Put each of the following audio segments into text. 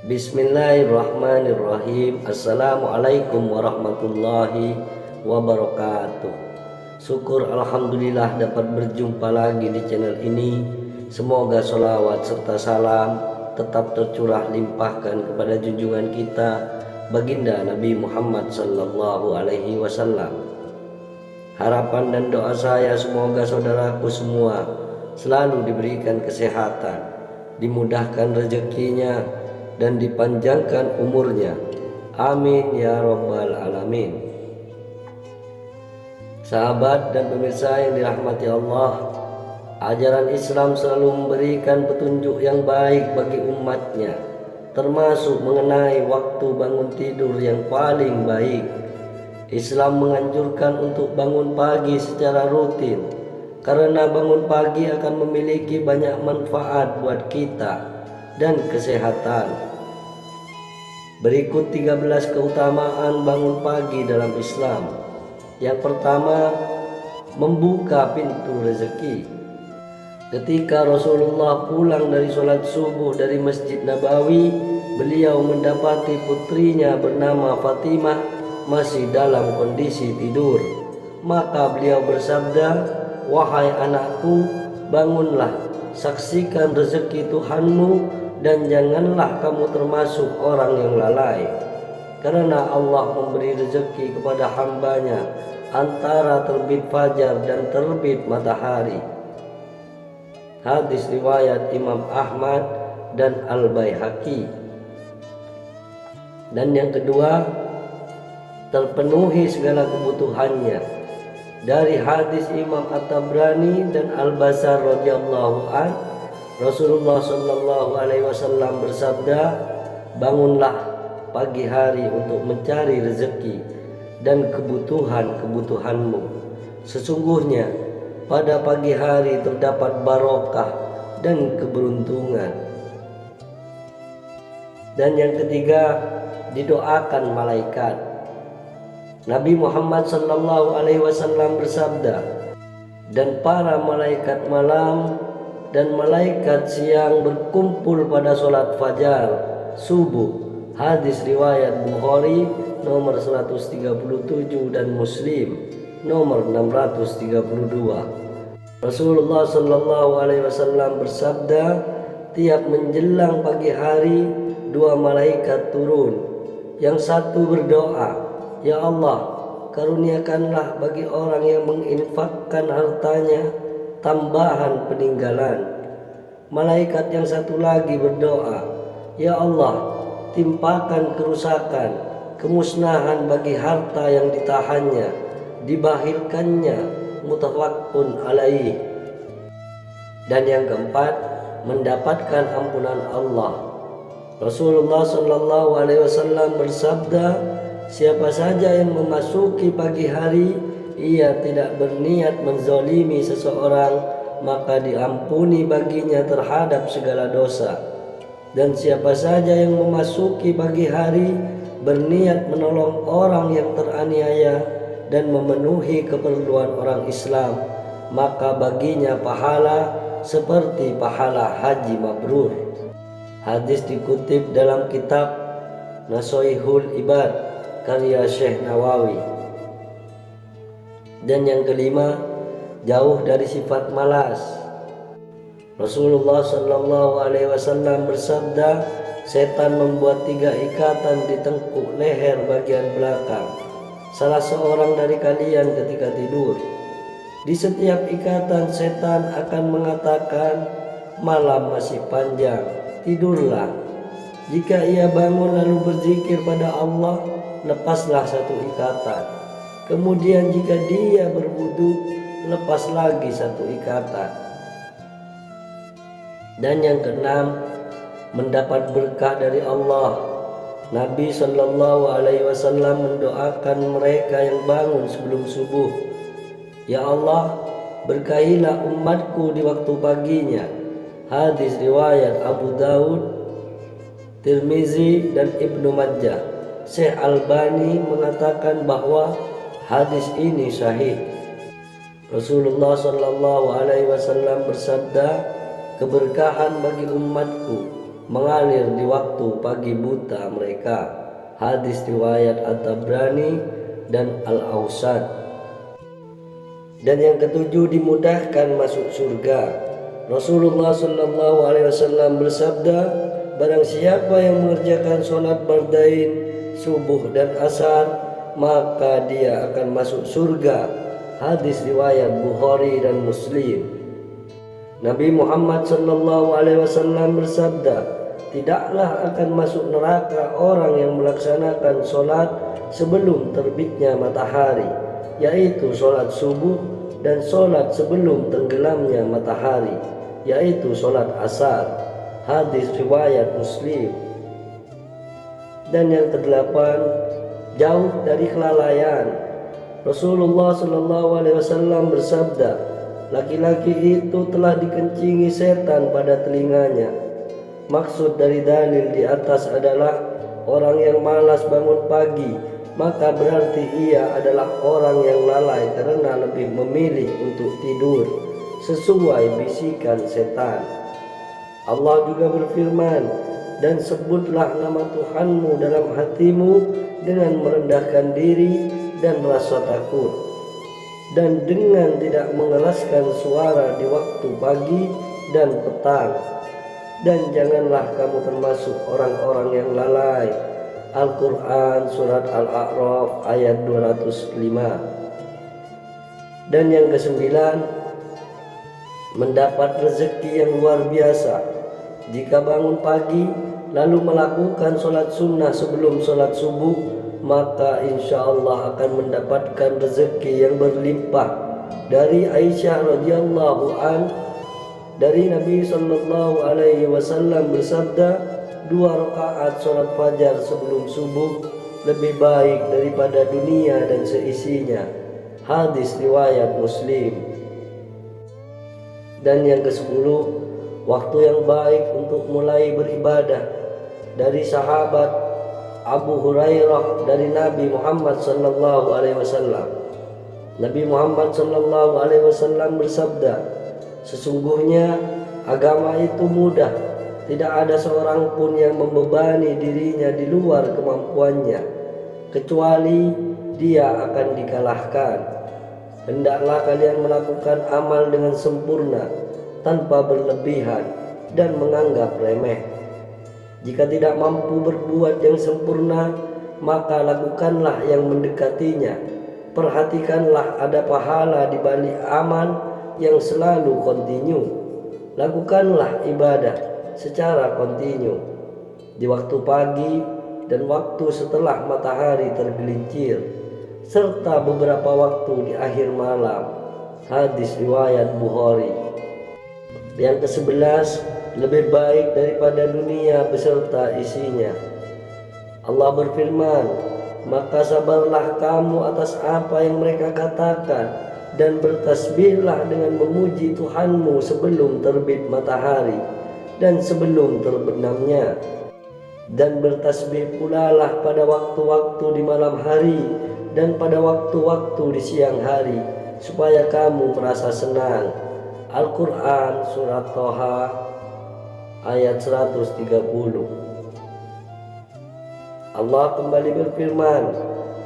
Bismillahirrahmanirrahim. Assalamualaikum warahmatullahi wabarakatuh. Syukur alhamdulillah dapat berjumpa lagi di channel ini. Semoga sholawat serta salam tetap tercurah limpahkan kepada junjungan kita baginda Nabi Muhammad sallallahu alaihi wasallam. Harapan dan doa saya semoga saudaraku semua selalu diberikan kesehatan, dimudahkan rezekinya, dan dipanjangkan umurnya. Amin ya rabbal alamin. Sahabat dan pemirsa yang dirahmati Allah, ajaran Islam selalu memberikan petunjuk yang baik bagi umatnya, termasuk mengenai waktu bangun tidur yang paling baik. Islam menganjurkan untuk bangun pagi secara rutin, karena bangun pagi akan memiliki banyak manfaat buat kita dan kesehatan. Berikut 13 keutamaan bangun pagi dalam Islam. Yang pertama, membuka pintu rezeki. Ketika Rasulullah pulang dari sholat subuh dari Masjid Nabawi, beliau mendapati putrinya bernama Fatimah masih dalam kondisi tidur. Maka beliau bersabda, "Wahai anakku, bangunlah, saksikan rezeki Tuhanmu, dan janganlah kamu termasuk orang yang lalai, karena Allah memberi rezeki kepada hambanya antara terbit fajar dan terbit matahari." Hadis riwayat Imam Ahmad dan Al-Baihaqi. Dan yang kedua, terpenuhi segala kebutuhannya. Dari hadis Imam At-Tabrani dan Al-Bazar radhiyallahu an, Rasulullah sallallahu alaihi wasallam bersabda, "Bangunlah pagi hari untuk mencari rezeki dan kebutuhan-kebutuhanmu. Sesungguhnya pada pagi hari terdapat barokah dan keberuntungan." Dan yang ketiga, didoakan malaikat. Nabi Muhammad sallallahu alaihi wasallam bersabda, "Dan para malaikat malam dan malaikat siang berkumpul pada sholat fajar subuh." Hadis riwayat Bukhari nomor 137 dan Muslim nomor 632. Rasulullah sallallahu alaihi wasallam bersabda, "Tiap menjelang pagi hari, dua malaikat turun. Yang satu berdoa, 'Ya Allah, karuniakanlah bagi orang yang menginfakkan hartanya tambahan peninggalan.' Malaikat yang satu lagi berdoa, 'Ya Allah, timpakan kerusakan, kemusnahan bagi harta yang ditahannya, dibahilkannya, mutawakkun alaih.' Dan yang keempat, mendapatkan ampunan Allah. Rasulullah sallallahu alaihi wasallam bersabda, "Siapa saja yang memasuki pagi hari, ia tidak berniat menzalimi seseorang, maka diampuni baginya terhadap segala dosa. Dan siapa saja yang memasuki pagi hari berniat menolong orang yang teraniaya dan memenuhi keperluan orang Islam, maka baginya pahala seperti pahala haji mabrur." Hadis dikutip dalam kitab Nasoihul Ibad karya Syekh Nawawi. Dan yang kelima, jauh dari sifat malas. Rasulullah sallallahu alaihi wasallam bersabda, "Setan membuat 3 ikatan di tengkuk leher bagian belakang salah seorang dari kalian ketika tidur. Di setiap ikatan setan akan mengatakan, 'Malam masih panjang, tidurlah.' Jika ia bangun lalu berzikir pada Allah, lepaslah satu ikatan. Kemudian jika dia berwudu, lepas lagi satu ikatan." Dan yang keenam, mendapat berkah dari Allah. Nabi sallallahu alaihi wasallam mendoakan mereka yang bangun sebelum subuh, "Ya Allah, berkahilah umatku di waktu paginya." Hadis riwayat Abu Daud, Tirmizi dan Ibnu Majah. Syekh Albani mengatakan bahwa hadis ini sahih. Rasulullah sallallahu alaihi wasallam bersabda, "Keberkahan bagi umatku mengalir di waktu pagi buta mereka. Hadis riwayat At-Tabrani dan Al-Awsat. Dan yang ketujuh, dimudahkan masuk surga. Rasulullah Shallallahu Alaihi Wasallam bersabda, barang siapa yang mengerjakan sholat bardain, subuh dan asar, maka dia akan masuk surga. Hadis riwayat Bukhari dan Muslim. Nabi Muhammad Shallallahu Alaihi Wasallam bersabda, tidaklah akan masuk neraka orang yang melaksanakan sholat sebelum terbitnya matahari, yaitu sholat subuh, dan sholat sebelum tenggelamnya matahari, yaitu sholat asar. Hadis riwayat Muslim. Dan yang kedelapan, jauh dari kelalaian. Rasulullah Shallallahu Alaihi Wasallam bersabda, laki-laki itu telah dikencingi setan pada telinganya. Maksud dari dalil di atas adalah orang yang malas bangun pagi, maka berarti ia adalah orang yang lalai karena lebih memilih untuk tidur sesuai bisikan setan. Allah juga berfirman, dan sebutlah nama Tuhanmu dalam hatimu dengan merendahkan diri dan rasa takut, dan dengan tidak mengeraskan suara di waktu pagi dan petang. Dan janganlah kamu termasuk orang-orang yang lalai. Al-Quran Surat Al-A'raf ayat 205. Dan yang kesembilan, mendapat rezeki yang luar biasa. Jika bangun pagi lalu melakukan sholat sunnah sebelum sholat subuh, maka insya Allah akan mendapatkan rezeki yang berlimpah. Dari Aisyah radhiyallahu an, dari Nabi Shallallahu Alaihi Wasallam bersabda, 2 rakaat sholat fajar sebelum subuh lebih baik daripada dunia dan seisinya. Hadis riwayat Muslim. Dan yang ke-10, waktu yang baik untuk mulai beribadah. Dari sahabat Abu Hurairah dari Nabi Muhammad Sallallahu Alaihi Wasallam. Nabi Muhammad Sallallahu Alaihi Wasallam bersabda, sesungguhnya agama itu mudah, tidak ada seorang pun yang membebani dirinya di luar kemampuannya, kecuali dia akan dikalahkan. Hendaklah kalian melakukan amal dengan sempurna, tanpa berlebihan dan menganggap remeh. Jika tidak mampu berbuat yang sempurna, maka lakukanlah yang mendekatinya. Perhatikanlah ada pahala di balik amal yang selalu kontinu. Lakukanlah ibadah secara kontinu di waktu pagi dan waktu setelah matahari tergelincir, serta beberapa waktu di akhir malam. Hadis riwayat Bukhari. Yang ke-11, lebih baik daripada dunia beserta isinya. Allah berfirman, maka sabarlah kamu atas apa yang mereka katakan, dan bertasbihlah dengan memuji Tuhanmu sebelum terbit matahari dan sebelum terbenamnya. Dan bertasbih pulalah pada waktu-waktu di malam hari dan pada waktu-waktu di siang hari, supaya kamu merasa senang. Al-Quran Surat Toha ayat 130. Allah kembali berfirman,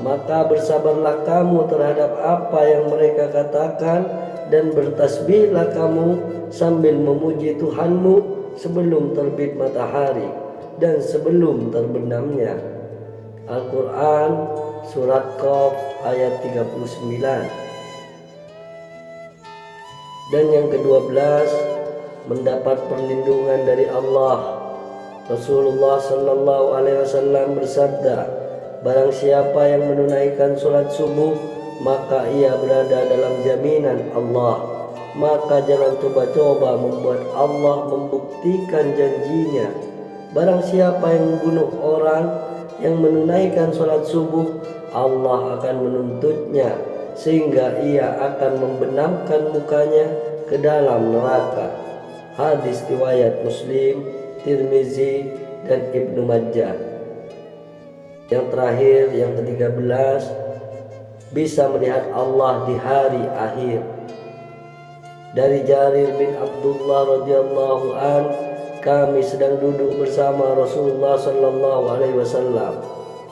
maka bersabarlah kamu terhadap apa yang mereka katakan, dan bertasbihlah kamu sambil memuji Tuhanmu sebelum terbit matahari dan sebelum terbenamnya. Al-Quran Surat Qaf ayat 39. Dan yang ke-12, mendapat perlindungan dari Allah. Rasulullah Sallallahu Alaihi Wasallam bersabda, barang siapa yang menunaikan sholat subuh, maka ia berada dalam jaminan Allah. Maka jangan coba-coba membuat Allah membuktikan janjinya. Barang siapa yang membunuh orang yang menunaikan sholat subuh, Allah akan menuntutnya, sehingga ia akan membenamkan mukanya ke dalam neraka. Hadis riwayat Muslim, Tirmizi, dan Ibnu Majah. Yang terakhir, yang ke-13, bisa melihat Allah di hari akhir. Dari Jarir bin Abdullah radhiyallahu an, kami sedang duduk bersama Rasulullah Sallallahu Alaihi Wasallam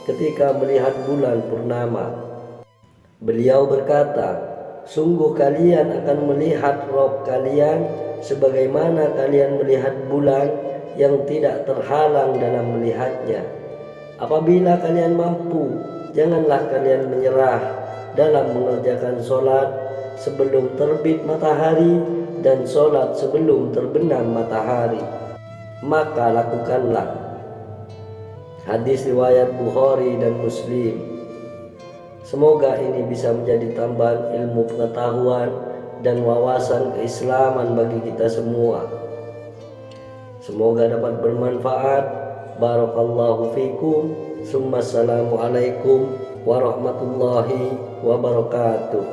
ketika melihat bulan purnama. Beliau berkata, sungguh kalian akan melihat Rabb kalian sebagaimana kalian melihat bulan yang tidak terhalang dalam melihatnya. Apabila kalian mampu, janganlah kalian menyerah dalam mengerjakan sholat sebelum terbit matahari dan sholat sebelum terbenam matahari. Maka lakukanlah. Hadis riwayat Bukhari dan Muslim. Semoga ini bisa menjadi tambahan ilmu pengetahuan dan wawasan keislaman bagi kita semua. Semoga dapat bermanfaat. Barakallahu fikum. Assalamualaikum warahmatullahi wabarakatuh.